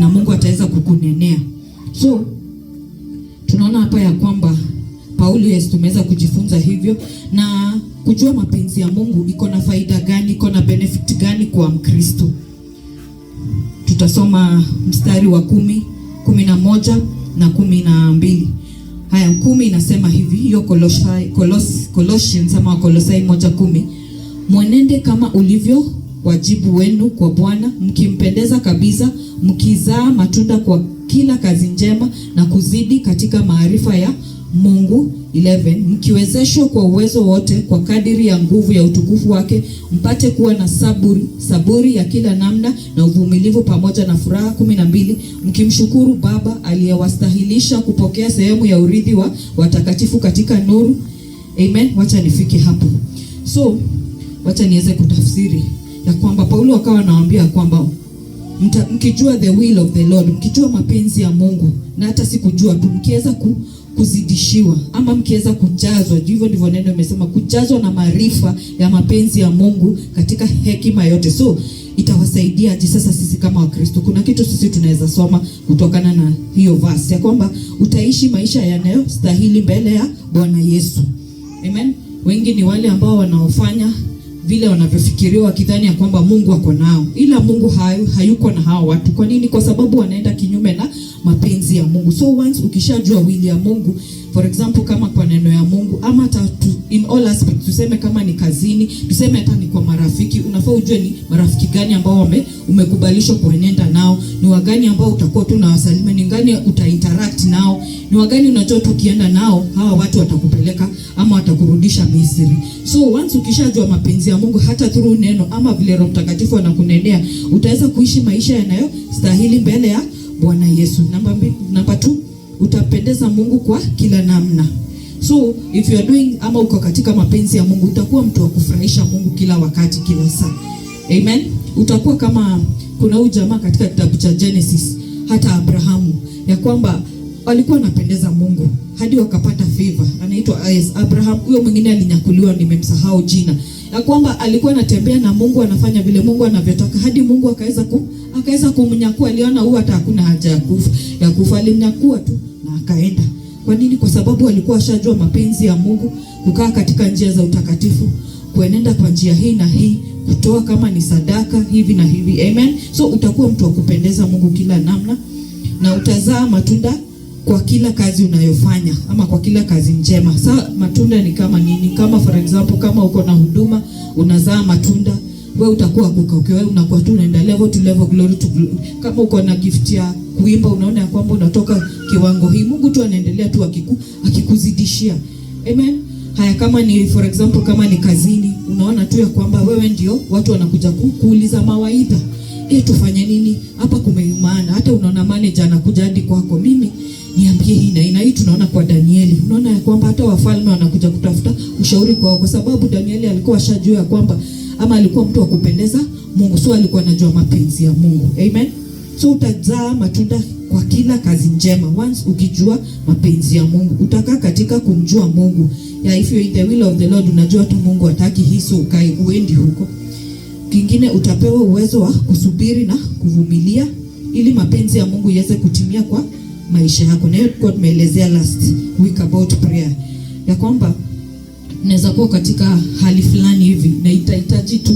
na Mungu ataweza kukunenea. So tunaona hapa ya kwamba Paulo, yes, tumeweza kujifunza hivyo, na kujua mapenzi ya Mungu iko na faida gani, iko na benefit gani kwa Mkristo. Tutasoma mstari wa 10, 11 na 12. Haya, 10 inasema hivi, hiyo Colossians ama Kolosai 1:10. Mwenende kama ulivyo wajibu wenu kwa Bwana, mkimpendeza kabisa, mkizaa matunda kwa kila kazi njema na kuzidi katika maarifa ya Mungu. 11. Mkiwezeshwa kwa uwezo wote kwa kadiri ya nguvu ya utukufu wake, mpate kuwa na saburi ya kila namna na uvumilivu pamoja na furaha. 12. Mkimshukuru Baba aliyewastahilisha kupokea sehemu ya urithi wa watakatifu katika nuru. Amen. Wacha nifike hapo. So wacha niweze kutafsiri ya kwamba Paulo akawa anawaambia kwamba mkijua the will of the Lord, mkijua mapenzi ya Mungu, na hata sikujua tu, mkiweza kuzidishiwa ama mkiweza kujazwa, hivyo ndivyo neno imesema, kujazwa na maarifa ya mapenzi ya Mungu katika hekima yote. So itawasaidia aje sasa sisi kama Wakristo? Kuna kitu sisi tunaweza soma kutokana na hiyo verse ya kwamba utaishi maisha yanayostahili mbele ya Bwana Yesu. Amen. Wengi ni wale ambao wanaofanya vile wanavyofikiriwa wakidhani ya kwamba Mungu ako nao, ila Mungu hayuko na hao watu. Kwa nini? Kwa sababu wanaenda kinyume na mapenzi ya Mungu. So once ukishajua will ya Mungu, for example kama kwa neno ya Mungu, ama in all aspects, tuseme kama ni kazini, tuseme hata ni kwa marafiki, unafaa ujue ni marafiki gani ambao umekubalishwa kuenenda nao, ni wagani ambao utakuwa tu unawasalimia, ni gani utainteract nao, ni wagani unajua tu ukienda nao hawa watu watakupeleka ama watakurudisha Misri. So once ukishajua mapenzi ya Mungu, hata through neno ama vile Roho Mtakatifu anakunenea, utaweza kuishi maisha yanayostahili mbele ya Bwana Yesu. Namba 2, utapendeza Mungu kwa kila namna. So if you are doing ama uko katika mapenzi ya Mungu, utakuwa mtu wa kufurahisha Mungu kila wakati, kila saa. Amen. Utakuwa kama kuna huyu jamaa katika kitabu cha Genesis, hata Abrahamu, ya kwamba alikuwa anapendeza Mungu hadi wakapata favor. Anaitwa Abraham. Huyo mwingine alinyakuliwa, nimemsahau jina. Ya kwamba alikuwa anatembea na Mungu, anafanya vile Mungu anavyotaka, hadi Mungu akaweza kumnyakua. Aliona huyu hata hakuna haja ya kufa, alimnyakua tu na akaenda. Kwa nini? Kwa sababu alikuwa ashajua mapenzi ya Mungu, kukaa katika njia za utakatifu, kuenenda kwa njia hii na hii, kutoa kama ni sadaka hivi na hivi. Amen. So utakuwa mtu wa kupendeza Mungu kila namna, na utazaa matunda kwa kila kazi unayofanya ama kwa kila kazi njema. Sasa matunda ni kama nini? Kama for example, kama uko na huduma unazaa matunda, wewe utakuwa wewe unakuwa tu unaenda level to level, glory to glory. Kama uko na gift ya kuimba, unaona ya kwamba unatoka kiwango hii, Mungu tu anaendelea tu akikuzidishia. Amen. Haya, kama ni for example, kama ni kazini, unaona tu ya kwamba wewe ndio watu wanakuja kuuliza mawaidha, tufanye nini hapa, kumeumana. Hata unaona manager anakuja hadi kwako, mimi niambie hii na hii. Tunaona kwa Danieli, unaona ya kwamba hata wafalme wanakuja kutafuta ushauri kwao, kwa sababu Danieli alikuwa ashajua ya kwamba ama alikuwa mtu wa kupendeza Mungu, so alikuwa anajua mapenzi ya Mungu. Amen. So utazaa matunda kwa kila kazi njema. Once ukijua mapenzi ya Mungu, utakaa katika kumjua Mungu. If you in the will of the Lord, unajua tu Mungu hataki hii, so uendi huko. Kingine, utapewa uwezo wa kusubiri na kuvumilia ili mapenzi ya Mungu iweze kutimia kwa maisha yako. Na hiyo tulikuwa tumeelezea last week about prayer, ya kwamba unaweza kuwa katika hali fulani hivi na itahitaji tu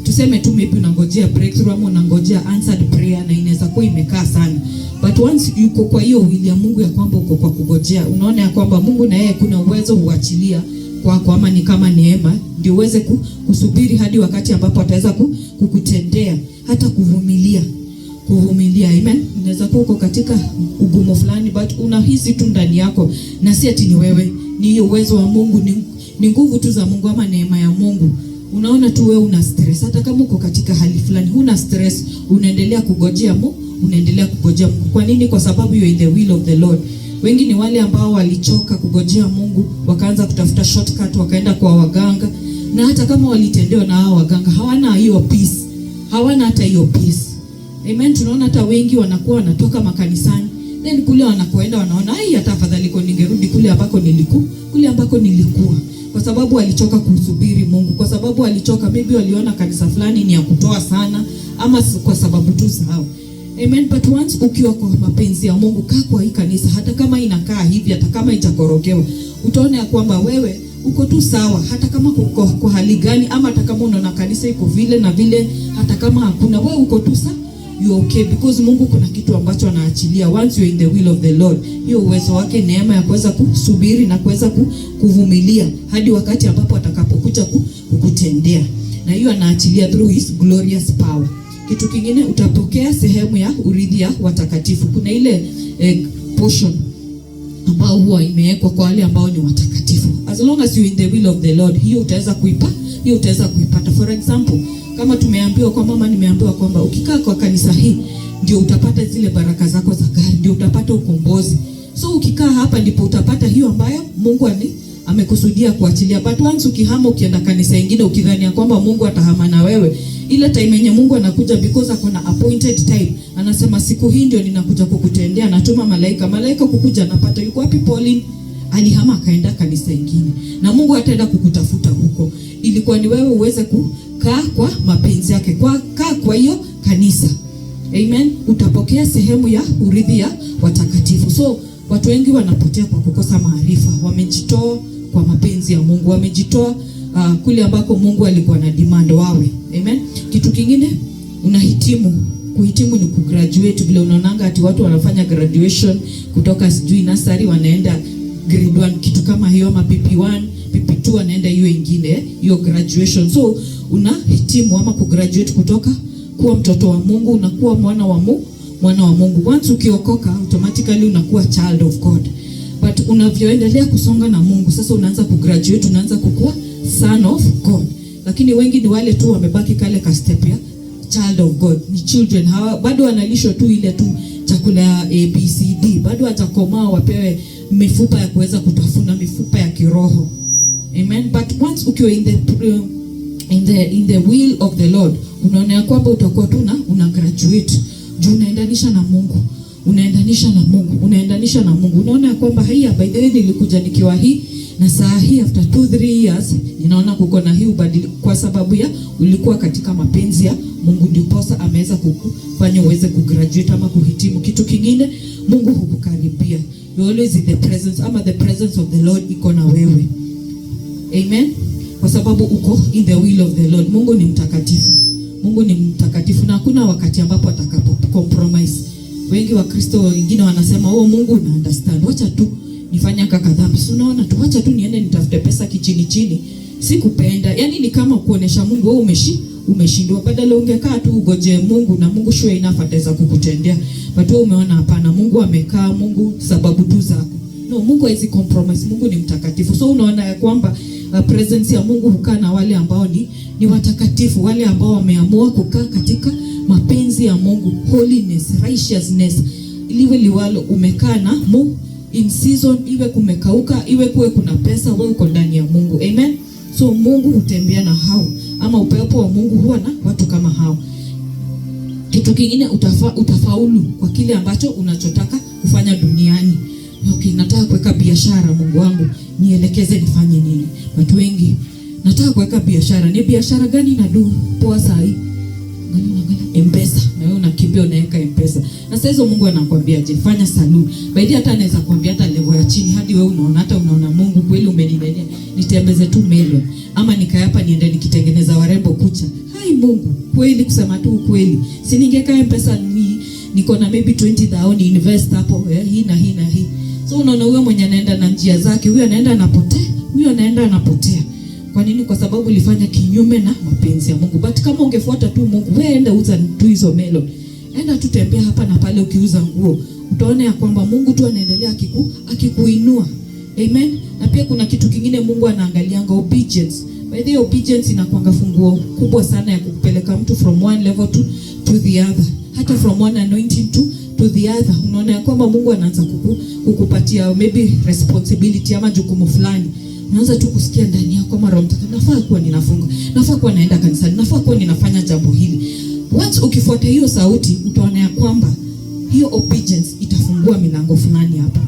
tuseme tu maybe unangojea breakthrough ama unangojea answered prayer, na inaweza kuwa imekaa sana. But once yuko kwa hiyo will ya Mungu ya kwamba uko kwa kugojea, unaona ya kwamba Mungu na yeye kuna uwezo huachilia kwa ama ni kama neema, ndio uweze kusubiri hadi wakati ambapo ataweza kukutendea, hata kuvumilia. Amen. Unaweza kuwa uko katika ugumu fulani, but unahisi tu ndani yako, na si ati ni wewe, ni uwezo wa Mungu, ni nguvu tu za Mungu ama neema ya Mungu. Unaona tu wewe una stress, hata kama uko katika hali fulani huna stress, unaendelea kugojea Mungu, Kwa nini? Kwa sababu you are in the will of the Lord. Wengi ni wale ambao walichoka kugojea Mungu, wakaanza kutafuta shortcut, wakaenda kwa waganga, na hata kama walitendewa na hao waganga, hawana hiyo peace, hawana hata hiyo peace. Amen. Tunaona hata wengi wanakuwa wanatoka makanisani, then kule wanakoenda wanaona hata afadhali ningerudi kule ambako nilikuwa, kwa sababu walichoka kusubiri Mungu, kwa sababu walichoka, maybe waliona kanisa fulani ni ya kutoa sana, ama kwa sababu tu sawa. Amen. But once ukiwa kwa mapenzi ya Mungu, kaa kwa hii kanisa, hata kama inakaa hivi, hata kama itakorogewa, utaona ya kwamba wewe uko tu sawa, hata kama uko kwa hali gani, ama hata kama unaona kanisa iko vile na vile, hata kama hakuna, wewe uko tu sawa, you okay, because Mungu kuna kitu ambacho anaachilia once you in the will of the Lord. Hiyo uwezo wake, neema ya kuweza kusubiri na kuweza kuvumilia hadi wakati ambapo atakapokuja kukutendea, na hiyo anaachilia through his glorious power. Kitu kingine, utapokea sehemu ya urithi ya watakatifu. Kuna ile portion ambao huwa imewekwa kwa wale ambao ni watakatifu. As long as you in the will of the Lord, hiyo utaweza kuipata. For example, kama tumeambiwa kwa mama, nimeambiwa kwamba ukikaa kwa kanisa hii ndio utapata zile baraka zako za gari, ndio utapata ukombozi. So ukikaa hapa ndipo utapata hiyo ambayo Mungu amekusudia kuachilia. But once ukihama ukienda kanisa nyingine ukidhania kwamba Mungu atahama na wewe, ile time yenye Mungu anakuja, because akona appointed time, anasema siku hii ndio ninakuja kukutendea, natuma malaika kukuja, anapata yuko wapi Pauline, alihama akaenda kanisa nyingine, na Mungu ataenda kukutafuta huko. Ilikuwa ni wewe uweze kukaa kwa mapenzi yake, kaa kwa hiyo kanisa. Amen. Utapokea sehemu ya urithi ya watakatifu. So watu wengi wanapotea kwa kukosa maarifa. Wamejitoa kwa mapenzi ya Mungu, wamejitoa kule ambako Mungu alikuwa na demand wawe. Amen. Kitu kingine, unahitimu. Kuhitimu ni kugraduate. Vile unaonanga ati watu wanafanya graduation kutoka sijui nursery wanaenda grade 1, kitu kama hiyo, ama PP1, PP2 wanaenda hiyo ingine, hiyo graduation. So unahitimu ama kugraduate kutoka kuwa mtoto wa Mungu, unakuwa mwana wa Mungu. Once ukiokoka, automatically unakuwa child of God. But unavyoendelea kusonga na Mungu, sasa unaanza kugraduate, unaanza kukua son of God. Lakini wengi ni wale tu wamebaki kale ka step ya child of God, ni children. Hawa bado wanalishwa tu ile tu chakula ya ABCD, bado hatakomaa wapewe mifupa ya kuweza kutafuna, mifupa ya kiroho. Amen. But once ukiwa in the will of the Lord, unaona kwamba utakuwa tu una graduate, juu unaendanisha na Mungu. Unaona kwamba haya, by the way, nilikuja nikiwa hii, na saa hii after 2-3 years ninaona kuko na hii ubadili, kwa sababu ya ulikuwa katika mapenzi ya Mungu, ndiposa ameweza kukufanya uweze kugraduate ama kuhitimu. Kitu kingine, Mungu hukukaribia. You always in the presence, ama the presence of the Lord iko na wewe. Amen. Kwa sababu uko in the will of the Lord. Mungu ni mtakatifu na hakuna wakati ambapo atakapo compromise. Wengi wa Kristo wengine wanasema, Mungu una understand, wacha tu nifanya kaka dhambi. Unaona tu, wacha tu niende nitafute pesa kichini, sikupenda. Yani ni kama kuonesha Mungu wewe umeshindwa. Badala ungekaa tu ugoje Mungu, na Mungu sure enough ataweza kukutendea. But wewe umeona hapana, Mungu amekaa, Mungu sababu tu zako. No, Mungu haizi compromise. Mungu ni mtakatifu. So unaona ya kwamba presence ya Mungu hukaa na wale ambao ni watakatifu, wale ambao wameamua kukaa katika mapenzi ya Mungu, holiness, righteousness. Liwe liwalo, umekaa na Mungu in season, iwe kumekauka, iwe kuwe kuna pesa, wewe uko ndani ya Mungu. Amen. So Mungu hutembea na hao, ama upepo wa Mungu huwa na watu kama hao. Kitu kingine, utafaulu kwa kile ambacho unachotaka kufanya duniani. Okay, nataka kuweka biashara, Mungu wangu nielekeze nifanye nini? Watu wengi, nataka kuweka biashara. Ni biashara gani na do poa saa hii? M-Pesa. Na wewe unakimbia unaweka M-Pesa. Na sasa hizo Mungu anakuambia je, fanya saluni. Baadhi hata anaweza kuambia hata level ya chini, hadi wewe unaona Mungu kweli umeninenea, nitembeze tu million, ama nikae hapa niende nikitengeneza warembo kucha. Hai Mungu, kweli kusema tu kweli, si ningeka M-Pesa niko na maybe 20,000 ni invest hapo hii na hii. So unaona huyo mwenye anaenda na njia zake, huyo anaenda anapotea. Kwa nini? Kwa sababu ulifanya kinyume na mapenzi ya Mungu. But kama ungefuata tu Mungu, wewe enda uza tu hizo melon. Enda tu tembea hapa na pale ukiuza nguo. Utaona ya kwamba Mungu tu anaendelea akikuinua. Amen. Na pia kuna kitu kingine Mungu anaangalianga, obedience. By the way, obedience inakuanga funguo kubwa sana ya kupeleka mtu from one level to the other. Hata from one anointing to the other. Unaona ya kwamba Mungu anaanza kukupatia maybe responsibility ama jukumu fulani. Unaanza tu kusikia ndani yako kama Roho Mtakatifu, nafaa kuwa ninafunga, nafaa kuwa naenda kanisani, nafaa kuwa ninafanya jambo hili. Once ukifuata hiyo sauti, utaona ya kwamba hiyo obedience itafungua milango fulani hapa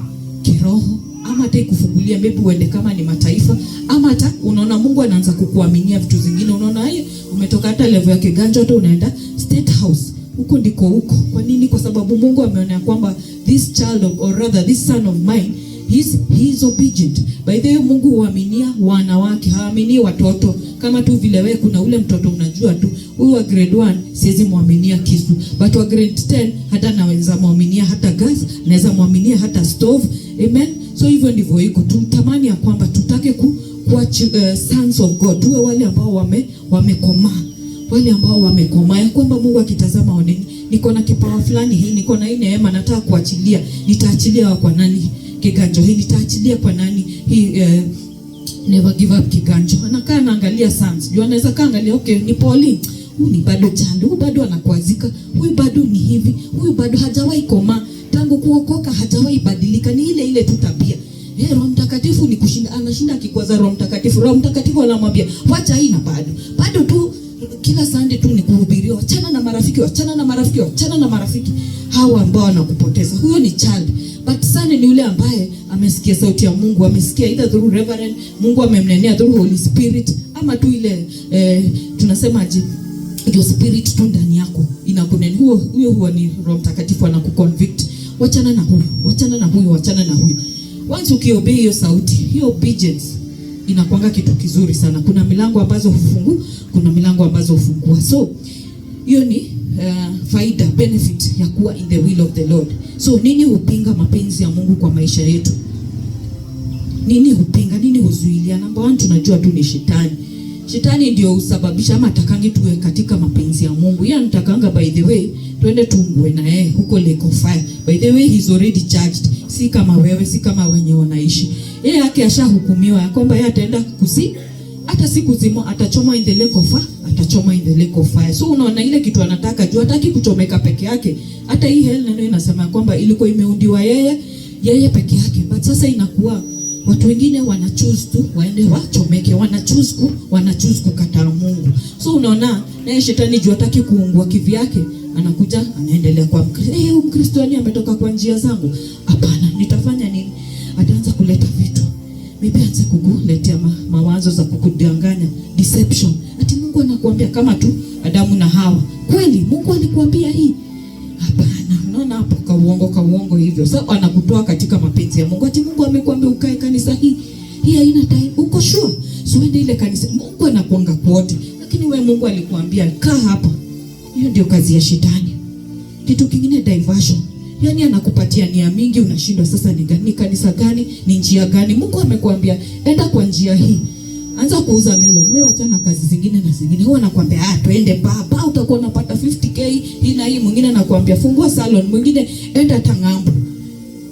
kiroho, ama hata ikufungulia maybe uende kama ni mataifa, ama hata unaona Mungu anaanza kukuaminia vitu zingine. Unaona umetoka hata level ya kiganja, hata unaenda State House. huko ndiko huko. Kwa nini? Kwa sababu Mungu ameona kwamba this child of, or rather this son of mine, he is obedient. By the way, Mungu huaminia wanawake, haamini watoto. Kama tu vile wewe kuna ule mtoto unajua tu huyu wa grade 1 siwezi muaminia kisu, but wa grade 10 hata naweza muaminia hata gas, naweza muaminia hata stove. Amen. So hivyo ndivyo iko. Tutamani ya kwamba tutake kuwa sons of God, tuwe wale ambao wamekomaa, wale ambao wamekomaa, ya kwamba Mungu akitazama one, niko na kipawa fulani hii, niko na hii neema, nataka kuachilia, nitaachilia kwa nani kiganjo hii, nitaachilia kwa nani hii never give up kiganjo. Anakaa anaangalia sons, jua anaweza kaangalia, okay ni Pauline, huyu ni bado chando, huyu bado anakuazika, huyu bado ni hivi, huyu bado hajawahi koma, tangu kuokoka hajawahi badilika, ni ile ile tu tabia. Roho Mtakatifu ni kushinda, anashinda akikwaza Roho Mtakatifu. Roho Mtakatifu anamwambia wacha hii, na bado tu kila Sunday tu ni kuhubiriwa, achana na marafiki, achana na marafiki, achana na marafiki hawa ambao wanakupoteza. Huyo ni child. But sana ni yule ambaye amesikia sauti ya Mungu, amesikia either through reverend, Mungu amemnenea through Holy Spirit, ama tu ile tunasemaje, your spirit tu ndani yako inakunena. Huyo ni Roho Mtakatifu anakuconvict. Wachana na huyu, wachana na huyu, wachana na huyu. Once ukiobey hiyo sauti, hiyo obedience inakuanga kitu kizuri sana. Kuna milango ambazo hufungua, kuna milango ambazo hufungua. So hiyo ni faida, benefit ya kuwa in the will of the Lord. So nini hupinga mapenzi ya Mungu kwa maisha yetu? Nini hupinga, nini huzuilia? Number 1 tunajua tu ni shetani. Shetani ndio usababisha ama atakangi tuwe katika mapenzi ya Mungu. Yeye anatakanga, by the way, twende tuungwe na yeye huko lake of fire. By the way, he's already judged. Si kama wewe, si kama wenye wanaishi. Yeye yake ashahukumiwa ya kwamba yeye ataenda hata siku zimo atachoma in the lake of fire, atachoma in the lake of fire. So unaona ile kitu anataka juu, hataki kuchomeka peke yake. Hata hii hell neno inasema kwamba ilikuwa imeundiwa yeye peke yake. But sasa inakuwa watu wengine wana choose tu waende wachomeke, wana choose kukataa Mungu. So unaona naye shetani juu hataki kuungua kivyake, anakuja anaendelea kwa Mkristo ametoka kwa njia zangu. Hapana, nitafanya nini? Ataanza kuleta vitu. Maybe aanze kukuletea mawazo za kukudanganya, deception. Ati Mungu anakuambia kama tu Adamu na Hawa. Kweli Mungu alikuambia hii? Hapana. Unaona hapo ka uongo hivyo. Sasa anakutoa katika mapenzi ya Mungu. Ati Mungu amekuambia ukae kanisa hii haina time. Uko sure? So ende ile kanisa. Mungu anakuanga kwote. Lakini wewe Mungu alikuambia kaa hapa. Hiyo ndio kazi ya shetani. Kitu kingine diversion. Yaani anakupatia nia mingi, unashindwa sasa ni kanisa gani, ni njia gani? Mungu amekuambia enda kwa njia hii. Anza kuuza melon. Wewe achana kazi zingine na zingine. Huwa anakuambia twende baba utakuwa unapata 50k hii na hii. Mwingine anakuambia fungua salon, mwingine enda Tang'ambo.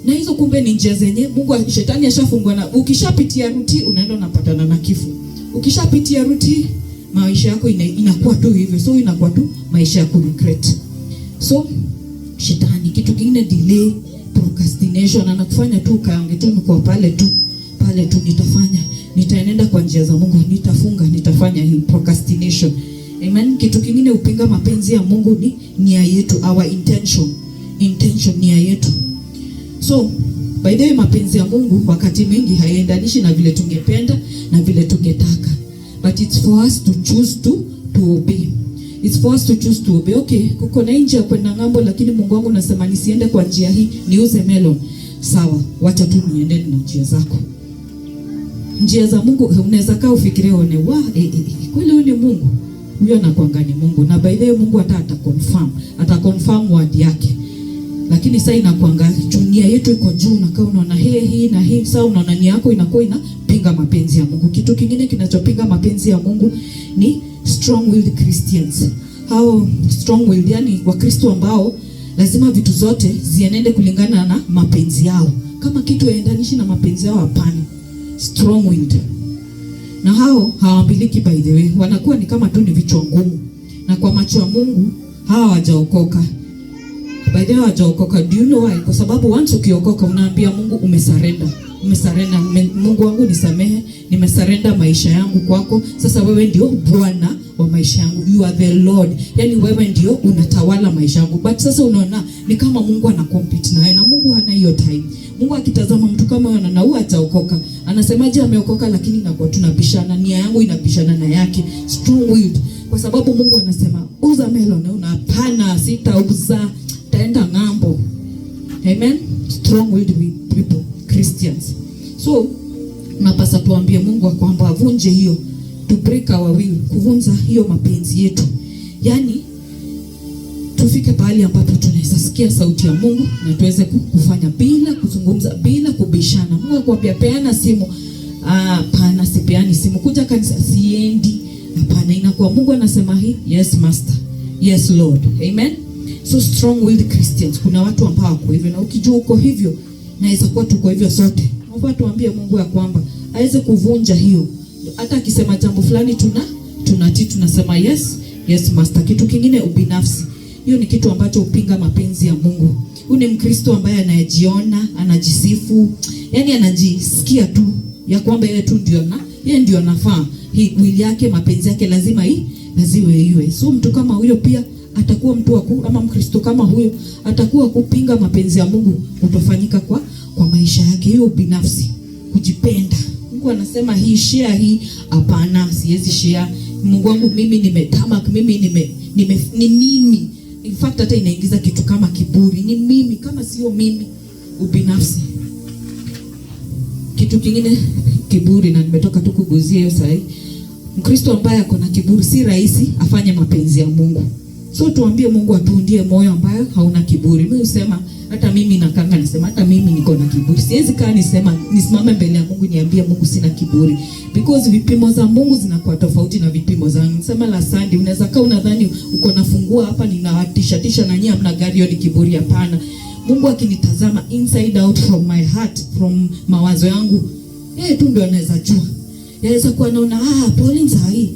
Na hizo kumbe ni njia zenye Mungu shetani ashafungua, na ukishapitia ruti unaenda unapatana na kifo. Ukishapitia ruti maisha yako inakuwa tu hivyo. So inakuwa tu maisha ya regret. So shetani, kitu kingine delay, procrastination, anakufanya tu kaange tu kwa pale tu nitaenenda kwa njia za Mungu, nitafanya hii procrastination. Amen. Kitu kingine upinga mapenzi ya Mungu ni nia yetu, our intention, nia yetu. So by the way, mapenzi ya Mungu wakati mwingi haiendanishi na vile tungependa na vile tungetaka, but it's for us to choose to obey. It's for us to choose to obey. Okay, kuko na njia kwenda ngambo, lakini Mungu wangu nasema nisiende kwa njia hii, niuze melon. Sawa, wacha tu niende na njia zako. Njia za Mungu unaweza kaa ufikirie one kweli huyu ni Mungu. Huyo anakuanga ni Mungu. Na by the way Mungu ata confirm word yake. Lakini sasa inakuanga dunia yetu iko juu, na kama unaona hii na hii, sasa unaona nia yako inakuwa inapinga mapenzi ya Mungu. Kitu kingine kinachopinga mapenzi ya Mungu ni strong-willed Christians. Hao strong-willed yani Wakristo ambao lazima vitu zote zienende kulingana na mapenzi yao. Kama kitu haendanishi na mapenzi yao, hapana. Strong-willed. Na hao hawambiliki, by the way. Wanakuwa ni kama tu ni vichwa ngumu. Na kwa macho ya Mungu hawa hawajaokoka. By the way hawajaokoka. Do you know why? Kwa sababu once ukiokoka unaambia Mungu umesurrender. Mungu wangu nisamehe, nimesurrender maisha yangu kwako. Sasa wewe ndio Bwana wa maisha yangu. You are the Lord. Yani wewe ndio unatawala maisha yangu. But sasa unaona ni kama Mungu ana compete na wewe, na Mungu hana hiyo time. Mungu akitazama mtu kama wewe na huwa ataokoka, anasemaje ameokoka, lakini inakuwa tunapishana, nia yangu inapishana na yake. Strong willed. kwa sababu Mungu anasema uza melon, una hapana, sitauza, taenda ng'ambo. Amen. Strong-willed people, Christians. So napasa tuambie Mungu kwamba avunje hiyo, to break our will, kuvunja hiyo mapenzi yetu. Yaani tufike pahali ambapo tunaweza sikia sauti ya Mungu na tuweze kufanya bila kuzungumza, bila kubishana. Mungu akwambia peana simu, hapana, sipeani simu. Kuja kanisa, siendi, hapana. Inakuwa Mungu anasema hii, yes master, yes Lord. Amen. So strong-willed Christians, kuna watu ambao wako hivyo, na ukijua uko hivyo, naweza kuwa tuko hivyo sote. Naomba tuambie Mungu ya kwamba aweze kuvunja hiyo. Hata akisema jambo fulani tunatii, tunasema yes, yes master. Kitu kingine, ubinafsi. Hiyo ni kitu ambacho upinga mapenzi ya Mungu. Huyu ni Mkristo ambaye anajiona, anajisifu, yani anajisikia tu ya kwamba yeye ndio anafaa. Mwili yake, mapenzi yake lazima iwe. So mtu kama huyo pia atakuwa mtu ama Mkristo kama huyo atakuwa kupinga mapenzi ya Mungu kutofanyika kwa maisha yake. Hiyo binafsi, kujipenda. Mungu anasema hii share hii, hapana, siwezi share. Mungu wangu mimi nimetamak, mimi ni mimi. In fact hata inaingiza kitu kama kiburi, ni mimi, kama sio mimi, ubinafsi. Kitu kingine, kiburi, na nimetoka tu kuguzia hiyo sasa. Mkristo ambaye ako na kiburi si rahisi afanye mapenzi ya Mungu. So tuambie Mungu atuundie moyo ambayo hauna kiburi. Mimi husema hata mimi nakanga nasema hata mimi niko na kiburi. Siwezi kaa nisimame mbele ya Mungu niambie Mungu sina kiburi, because vipimo za Mungu zinakuwa tofauti na vipimo zangu. Sema la Sunday, unaweza kaa unadhani uko nafungua hapa ninawatisha na nyinyi hamna gari, hiyo ni kiburi. Hapana. Mungu akinitazama inside out, from my heart, from mawazo yangu, yeye tu ndio anaweza jua. Yaweza kuwa naona Pauline sahi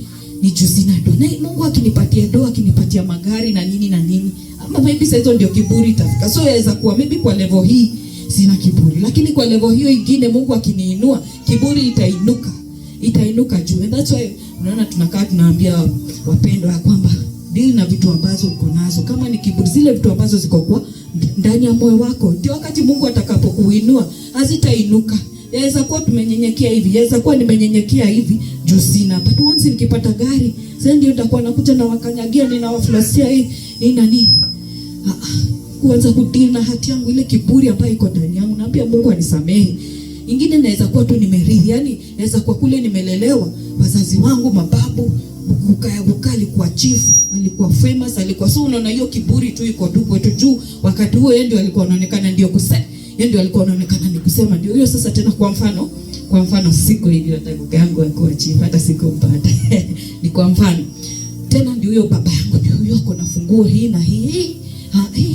ni juzi na do. Na Mungu akinipatia do, akinipatia magari na nini, ama maybe sasa ndio kiburi itafika. So yaweza kuwa maybe kwa level hii sina kiburi, lakini kwa level hiyo ingine Mungu akiniinua, kiburi itainuka juu. And that's why unaona tunakaa tunaambia wapendwa ya kwamba deal na vitu ambazo uko nazo. Kama ni kiburi, zile vitu ambazo ziko kwa ndani ya moyo wako, ndio wakati Mungu atakapokuinua hazitainuka. Yaweza kuwa tumenyenyekea hivi, yaweza kuwa nimenyenyekea hivi juu sina, but once nikipata gari sasa ndio nitakuwa nakuja na wakanyagia, ninawaflosia hii na nini. Kuanza kudeal na hati yangu, ile kiburi ambayo iko ndani yangu, naambia Mungu anisamehe. Ingine naweza kuwa tu nimerithi, yani naweza kuwa kule nimelelewa, wazazi wangu, mababu, ukali kwa chief, alikuwa famous, alikuwa, so unaona hiyo kiburi tu iko tu kwetu juu. Wakati huo yeye ndio alikuwa anaonekana ndio yeye ndio alikuwa anaonekana ni kusema ndio hiyo. Sasa tena kwa mfano siku hiyo hata baba yangu alikuwa chief, hata sikumpata ni kwa mfano tena ndio huyo baba yangu ndio huyo ako na funguo hii na hii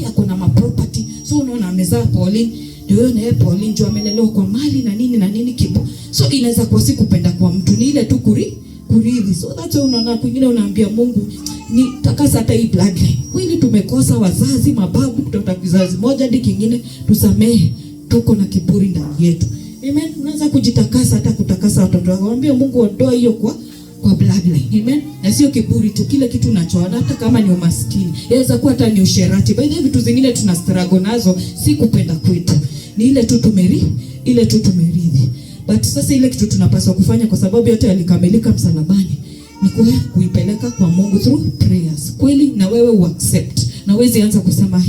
ako na property. So unaona amezaa Pauline, ndio huyo, na yeye Pauline ndio amelelewa kwa mali na nini kipo. So inaweza kuwa si kupenda kwa mtu, ni ile tu kurithi. So that's why unaona kwingine unaambia Mungu ni takasa hata hii bloodline. Kweli tumekosa wazazi, mababu, kutoka kizazi moja hadi kingine, tusamehe, tuko na kiburi ndani yetu. Amen. Unaweza kujitakasa, hata kutakasa watoto wako. Waambie Mungu ondoa hiyo kwa bloodline. Amen. Na sio kiburi tu, kile kitu unachoona, hata kama ni umaskini, inaweza kuwa hata ni usherati. By the way, vitu zingine tuna struggle nazo, si kupenda kwetu, ni ile tu tumerithi. But sasa ile kitu tunapaswa kufanya, kwa sababu yote yalikamilika msalabani, ni kuipeleka kwa Mungu through prayers. Kweli na wewe uaccept. Na wewe anza kusema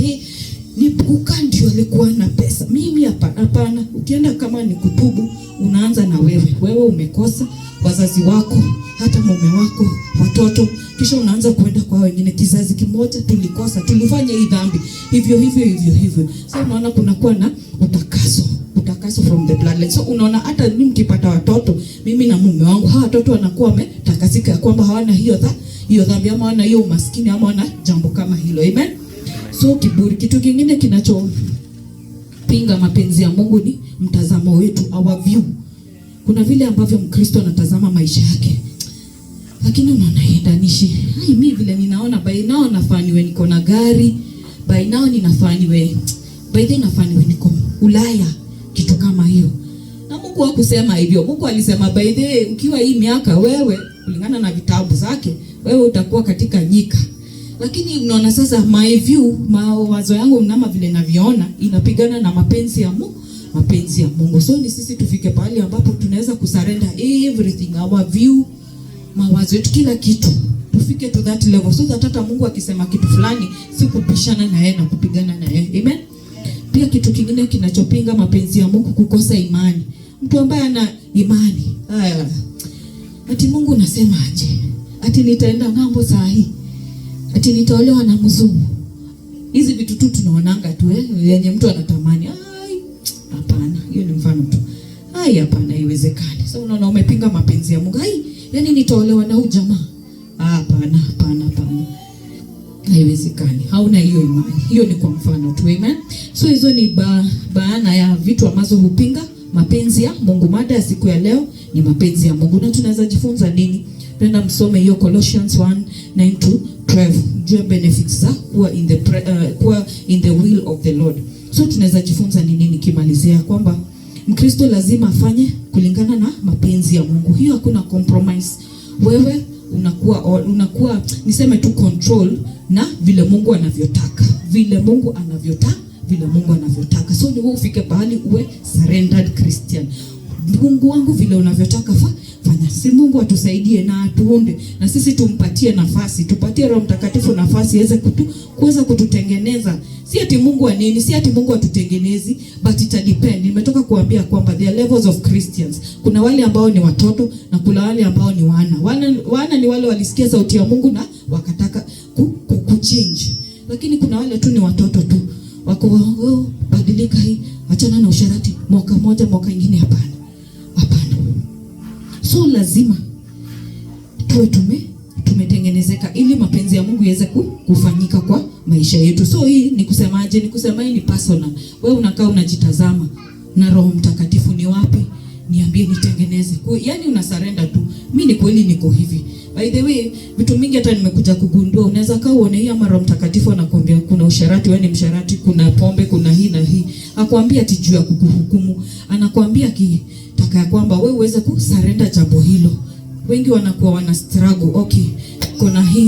ni kukaa ndio alikuwa na pesa, mimi hapana. Ukienda kama ni kutubu, unaanza na wewe umekosa, wazazi wako, hata mume wako, watoto, kisha unaanza kwenda kwa wengine. Kizazi kimoja tulikosa, tulifanya hii dhambi hivyo. So unaona kunakuwa na utakaso from the bloodline. So unaona hata mimi nikipata watoto, mimi na mume wangu, hawa watoto wanakuwa wametakasika, kwamba hawana hiyo dhambi, ama hawana hiyo umaskini, ama hawana jambo kama hilo. Amen. So kiburi. Kitu kingine kinachopinga mapenzi ya Mungu ni mtazamo wetu, our view. Kuna vile ambavyo Mkristo anatazama maisha yake, lakini unaona yendanishi, mimi vile ninaona by now nafaniwe niko na gari, by now ninafaniwe, by then nafaniwe niko Ulaya, kitu kama hiyo. Na Mungu hakusema hivyo. Mungu alisema by the way, ukiwa hii miaka wewe, kulingana na vitabu zake, wewe utakuwa katika nyika. Lakini unaona sasa my view, mawazo yangu mnama vile naviona inapigana na mapenzi ya Mungu. So ni sisi tufike pale ambapo tunaweza kusurrender everything, our view, mawazo yetu, kila kitu tufike to that level so that hata Mungu akisema kitu fulani si kupishana na yeye na kupigana na yeye. Amen. Pia kitu kingine kinachopinga mapenzi ya Mungu, kukosa imani. Mtu ambaye ana imani, ati Mungu nasema aje? Ati nitaenda ng'ambo saa hii. Ati nitaolewa na mzungu. Hizi vitu tu tunaonanga tu yenye mtu anatamani. Hapana, hiyo ni mfano tu. Hapana, haiwezekani. Sasa unaona umepinga mapenzi ya Mungu. Yaani nitaolewa na huyu jamaa. Hapana. Haiwezekani. Hauna hiyo imani. Hiyo ni kwa mfano tu. Amen. So hizo ni baana ya vitu ambazo hupinga mapenzi ya Mungu. Mada ya siku ya leo ni mapenzi ya Mungu. Na tunaweza jifunza nini? Twenda msome hiyo Colossians 1:9-12. Jua benefits za kuwa in the will of the Lord. So tunaweza jifunza nini nikimalizia kwamba Mkristo lazima afanye kulingana na mapenzi ya Mungu. Hiyo hakuna compromise. Wewe unakuwa niseme tu control na vile Mungu anavyotaka. Vile Mungu anavyotaka. So ni wewe ufike pahali uwe surrendered Christian. Mungu wangu vile unavyotaka fanya. Si Mungu atusaidie na atuunde na sisi tumpatie nafasi, tupatie Roho Mtakatifu nafasi aweze kuweza kututengeneza. Si ati Mungu anini, si ati Mungu atutengenezi, but it depends. Nimetoka kuambia kwamba there are levels of Christians. Kuna wale ambao ni watoto na kuna wale ambao ni wana. Wana ni wale walisikia sauti ya Mungu na wakataka kuchange. Lakini kuna wale tu ni watoto tu. Wako badilika hii, achana na usharati, mwaka moja mwaka ingine hapana. So lazima tuwe tumetengenezeka ili mapenzi ya Mungu iweze kufanyika kwa maisha yetu. So hii ni kusemaje? Ni kusema hii ni personal. Wewe unakaa unajitazama na Roho Mtakatifu ni wapi? Niambie nitengeneze. Yaani una surrender tu. Mimi ni kweli niko hivi. By the way, vitu mingi hata nimekuja kugundua. Unaweza kaa uone hii ama Roho Mtakatifu anakuambia kuna usharati, wewe ni msharati, kuna pombe, kuna hii na hii. Hakuambia ati juu ya kukuhukumu. Anakuambia taka ya kwamba wewe uweze kusurrender jambo hilo. Wengi wanakuwa wana struggle. Okay,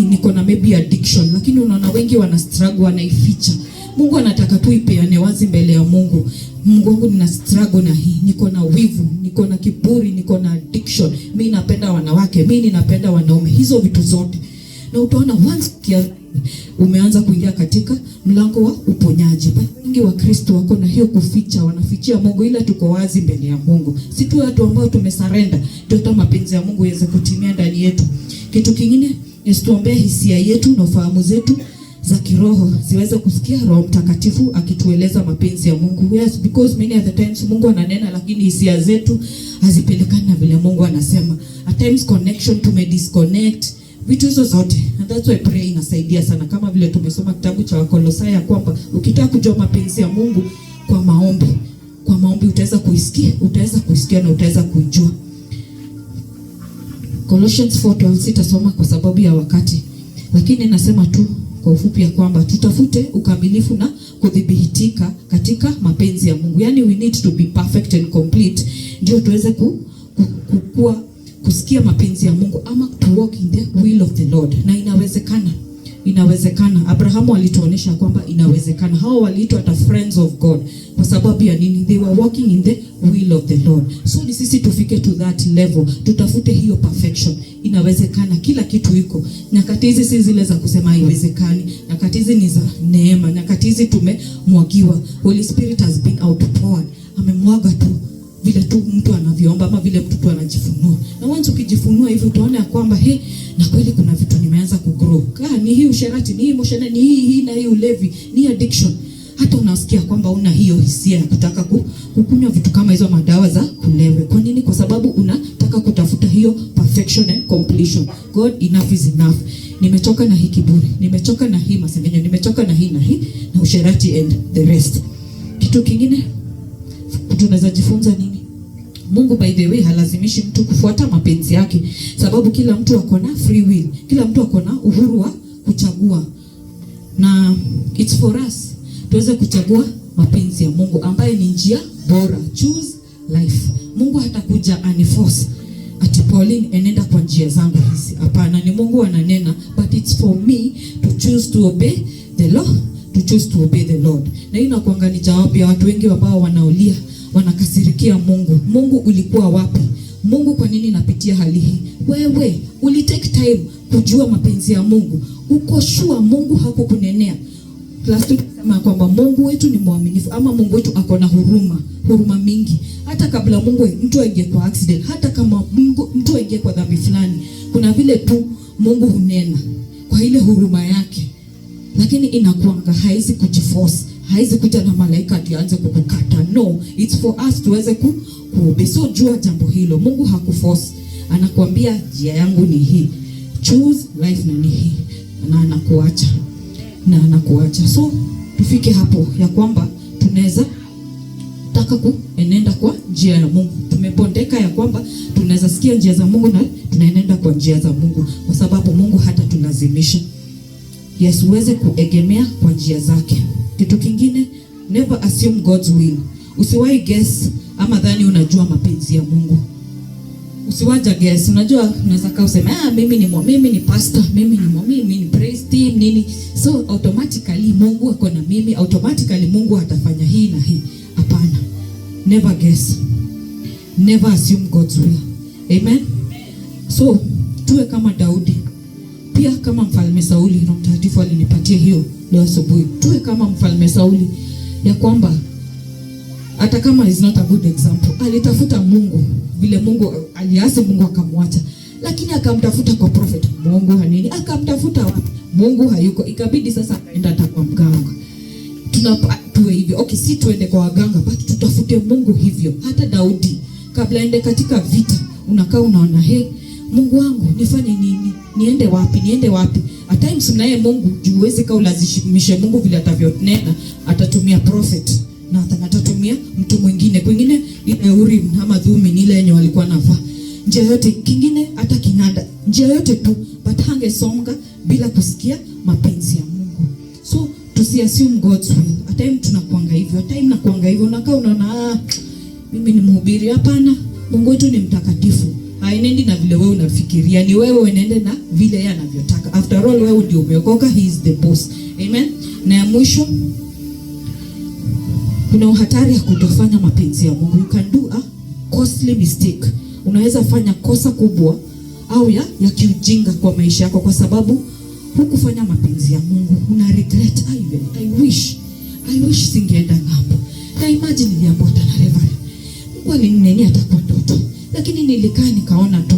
niko na maybe addiction, lakini unaona wengi wana struggle, wanaificha. Mungu anataka tu ipeane wazi mbele ya Mungu. Mungu wangu nina struggle na hii, niko na wivu, niko na kiburi, niko na addiction. Mimi napenda wanawake, mimi ninapenda wanaume. Hizo vitu zote. Na utaona once umeanza kuingia katika mlango wa uponyaji. Wengi wa Kristo wako na hiyo kuficha, wanafichia Mungu, ila tuko wazi mbele ya Mungu. Si tu watu ambao tumesurrender, ndio mapenzi ya Mungu yaweze kutimia ndani yetu. Kitu kingine ni tuombee hisia yetu na ufahamu zetu za kiroho ziweze kusikia Roho Mtakatifu akitueleza mapenzi ya Mungu. Yes, because many of the times Mungu ananena lakini hisia zetu hazipelekani na vile Mungu anasema. At times connection disconnect. Vitu hizo zote. And that's why prayer inasaidia sana. Kama vile tumesoma kitabu cha Wakolosai kwamba ukitaka kujua mapenzi ya Mungu kwa maombi utaweza kuisikia na utaweza kuijua. Colossians 4:12 sitasoma kwa sababu ya wakati. Lakini nasema tu kwa ufupi ya kwamba tutafute ukamilifu na kudhibitika katika mapenzi ya Mungu. Yaani we need to be perfect and complete ndio tuweze kusikia mapenzi ya Mungu ama to walk in the will of the Lord. Na inawezekana. Abrahamu alituonesha kwamba inawezekana. Hao waliitwa hata friends of God. Kwa sababu ya nini? They were walking in the will of the Lord. So ni sisi tufike to that level. Tutafute hiyo perfection. Inawezekana, kila kitu iko. Nyakati hizi si zile za kusema haiwezekani. Nyakati hizi ni za neema. Nyakati hizi tumemwagiwa. Holy Spirit has been outpoured. Amemwaga tu vile tu mtu anavyoomba ama vile mtu anajifunua. Na once ukijifunua hivi utaona kwamba na kweli kuna vitu nimeanza kugrow. Ni hii usherati, ni hii moshana, ni hii na hii ulevi, ni addiction. Hata unasikia kwamba una hiyo hisia ya kutaka kukunywa vitu kama hizo madawa za kulevya. Kwa nini? Kwa sababu unataka kutafuta hiyo perfection and completion. God, enough is enough. Nimechoka na hii kiburi, nimechoka na hii masengenyo, nimechoka na hii na usherati and the rest. Kitu kingine tunaweza jifunza nini? Mungu by the way halazimishi mtu kufuata mapenzi yake, sababu kila mtu ako na free will. Kila mtu ako na uhuru wa kuchagua. Na it's for us tuweze kuchagua mapenzi ya Mungu ambaye ni njia bora. Choose life. Mungu hatakuja aniforce ati Pauline enenda kwa njia zangu hizi. Hapana, ni Mungu ananena, but it's for me to choose to obey the law, to choose to obey the Lord. Na hii inakuanga ni jawabu ya watu wengi ambao wanaulia, wanakasirikia Mungu. Mungu ulikuwa wapi Mungu, kwa nini napitia hali hii? Wewe ulitake time kujua mapenzi ya Mungu, uko sure Mungu hakukunenea. Last week sema kwamba Mungu wetu ni mwaminifu, ama Mungu wetu ako na huruma mingi. Hata kabla mtu aingie kwa accident, hata kama mtu aingie kwa dhambi fulani, kuna vile tu Mungu hunena kwa ile huruma yake, lakini inakuanga haizi kujiforce, haizi kuja na malaika tuanze kukukata. No, it's for us tuweze kuobe. So jua jambo hilo, Mungu hakuforce, anakuambia njia yangu ni hii, choose life na ni hii, na anakuacha. So tufike hapo ya kwamba tunaweza taka kuenenda kwa njia ya Mungu. Tumepondeka ya kwamba tunaweza sikia njia za Mungu na tunaenenda kwa njia za Mungu, kwa sababu Mungu hata tulazimisha. Yes, uweze kuegemea kwa njia zake. Kitu kingine, never assume God's will. Usiwahi guess ama dhani unajua mapenzi ya Mungu. Usiwaja guess. Unajua unaweza kaa useme mimi ni pastor, mimi ni praise team nini. So automatically Mungu ako na mimi, automatically Mungu atafanya hii na hii. Hapana. Never guess. Never assume God's will. Amen. So tuwe kama Daudi. Pia kama mfalme Sauli, Roho Mtakatifu alinipatia hiyo leo asubuhi. Tuwe kama mfalme Sauli, ya kwamba hata kama is not a good example, alitafuta Mungu vile Mungu aliasi, Mungu akamwacha, lakini akamtafuta kwa prophet. Mungu hanini, akamtafuta wapi? Mungu hayuko, ikabidi sasa akaenda kwa mganga. Tuwe hivyo. Okay, si tuende kwa waganga, but tutafute Mungu hivyo. Hata Daudi kabla aende katika vita, unakaa unaona, Mungu wangu nifanye nini? Niende wapi? At times naye Mungu juwezi kaulazimishe Mungu vile atavyonena, atatumia prophet na atatumia mtu mwingine. Kwingine ile Urim ama Thummim ile yenye walikuwa navaa. Njia yote kingine hata kinanda. Njia yote tu, but hangesonga bila kusikia mapenzi ya Mungu. So tusiassume God's will. At time tunakuanga hivyo, at time nakuanga hivyo, unakaa unaona mimi ni mhubiri. Hapana, Mungu wetu ni mtakatifu. Hainendi na vile wewe unafikiria, ni wewe unaende na vile yeye anavyotaka. After all, wewe ndio umeokoka, he is the boss. Amen. Na ya mwisho, kuna hatari ya kutofanya mapenzi ya Mungu. You can do a costly mistake. Unaweza fanya kosa kubwa au ya kiujinga kwa maisha yako, kwa sababu hukufanya mapenzi ya Mungu. Una regret, I wish singeenda ng'ambo. Na imagine niliambota na Reverend, Mungu alinenea hata kwa ndoto, lakini nilikaa nikaona tu,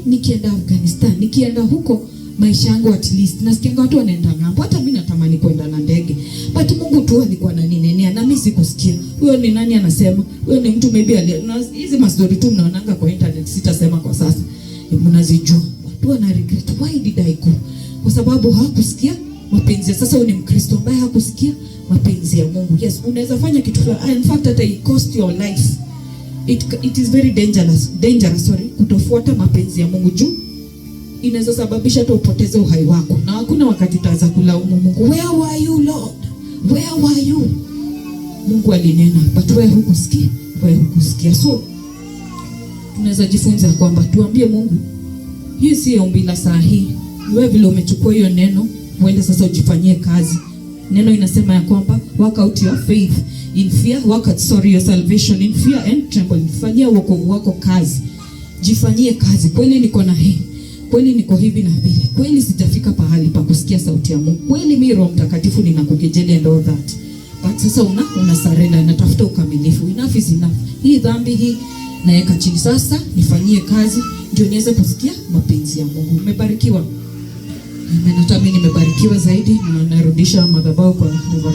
nikienda Afghanistan, nikienda huko maisha yangu at least nasikia watu wanaenda ng'ambo. Hata mimi natamani kwenda na ndege, but Mungu tu alikuwa ananinenea na mimi sikusikia. Huyo ni nani anasema? Huyo ni mtu maybe hizi mastori tu mnaonanga kwa internet, sitasema kwa sasa, mnazijua. Watu wana regret, why did I go? Kwa sababu hakusikia mapenzi. Sasa wewe ni Mkristo ambaye hakusikia mapenzi ya Mungu. Yes, unaweza fanya kitu fulani, in fact hata it cost your life. It is very dangerous kutofuata mapenzi ya Mungu, juu inaweza sababisha hata upoteze uhai wako, na hakuna wakati utaanza kulaumu Mungu. Where were you Lord? Where were you? Mungu alinena, but wewe hukusikia. So tunaweza jifunza kwamba tuambie Mungu, hii si ombi la saa hii. Wewe vile umechukua hiyo neno, uende sasa ujifanyie kazi. Neno inasema ya kwamba work out your faith in fear, your salvation in fear and trembling. Fanyia wokovu wako kazi. Jifanyie kazi. Kweli niko na hii. Kweli niko hivi na vile. Kweli sitafika pahali pa kusikia sauti ya Mungu. Kweli mimi Roho Mtakatifu ninakukejeli and all that. But sasa una surrender, natafuta ukamilifu. Enough is enough. Hii dhambi hii naeka chini, sasa nifanyie kazi ndio niweze kusikia mapenzi ya Mungu. Umebarikiwa. Mimi nimebarikiwa zaidi, na narudisha madhabahu kwa